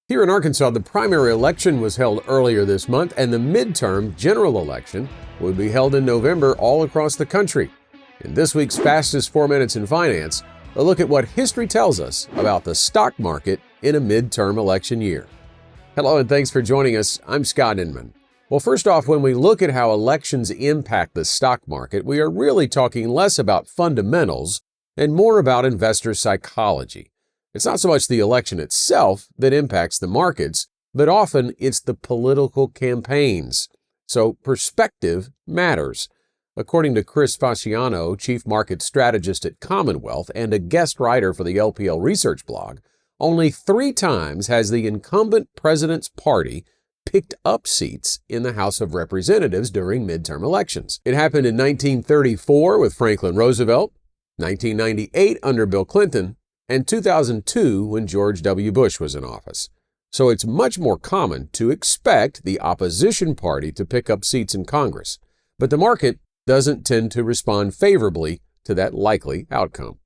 Here in Arkansas, the primary election was held earlier this month, and the midterm general election will be held in November all across the country. In this week's Fastest 4 Minutes in Finance, a look at what history tells us about the stock market in a midterm election year. Hello and thanks for joining us. I'm Scott Inman. Well, first off, when we look at how elections impact the stock market, we are really talking less about fundamentals and more about investor psychology. It's not so much the election itself that impacts the markets, but often it's the political campaigns. So perspective matters. According to Chris Fasciano, chief market strategist at Commonwealth and a guest writer for the LPL Research blog, only 3 times has the incumbent president's party picked up seats in the House of Representatives during midterm elections. It happened in 1934 with Franklin Roosevelt, 1998 under Bill Clinton, and 2002 when George W. Bush was in office. So it's much more common to expect the opposition party to pick up seats in Congress. But the market doesn't tend to respond favorably to that likely outcome.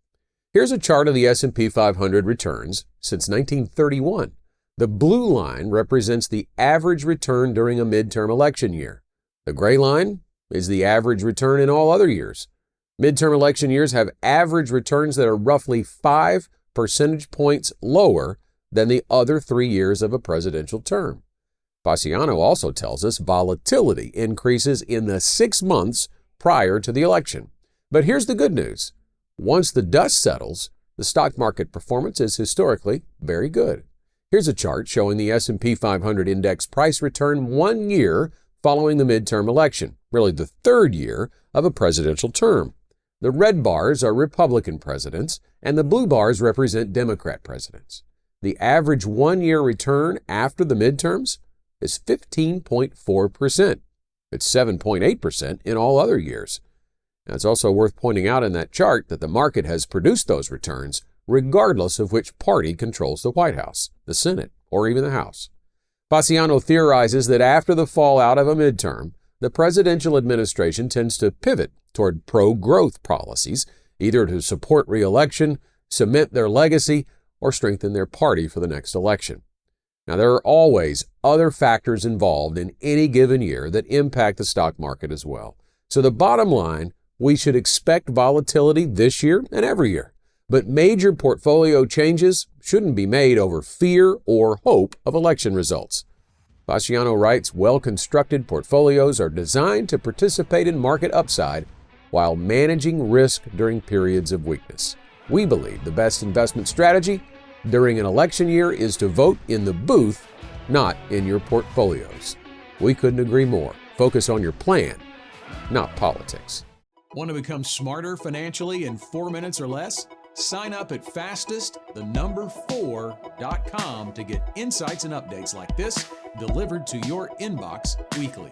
Here's a chart of the S&P 500 returns since 1931. The blue line represents the average return during a midterm election year. The gray line is the average return in all other years. Midterm election years have average returns that are roughly 5 percentage points lower than the other 3 years of a presidential term. Fasciano also tells us volatility increases in the 6 months prior to the election. But here's the good news. Once the dust settles, the stock market performance is historically very good. Here's a chart showing the S&P 500 index price return 1 year following the midterm election, really the 3rd year of a presidential term. The red bars are Republican presidents, and the blue bars represent Democrat presidents. The average 1-year return after the midterms is 15.4%. It's 7.8% in all other years. Now, it's also worth pointing out in that chart that the market has produced those returns regardless of which party controls the White House, the Senate, or even the House. Fasciano theorizes that after the fallout of a midterm, the presidential administration tends to pivot toward pro-growth policies, either to support re-election, cement their legacy, or strengthen their party for the next election. Now, there are always other factors involved in any given year that impact the stock market as well. So the bottom line, we should expect volatility this year and every year. But major portfolio changes shouldn't be made over fear or hope of election results. Fasciano writes, well-constructed portfolios are designed to participate in market upside while managing risk during periods of weakness. We believe the best investment strategy during an election year is to vote in the booth, not in your portfolios. We couldn't agree more. Focus on your plan, not politics. Want to become smarter financially in 4 minutes or less? Sign up at fastest4.com to get insights and updates like this delivered to your inbox weekly.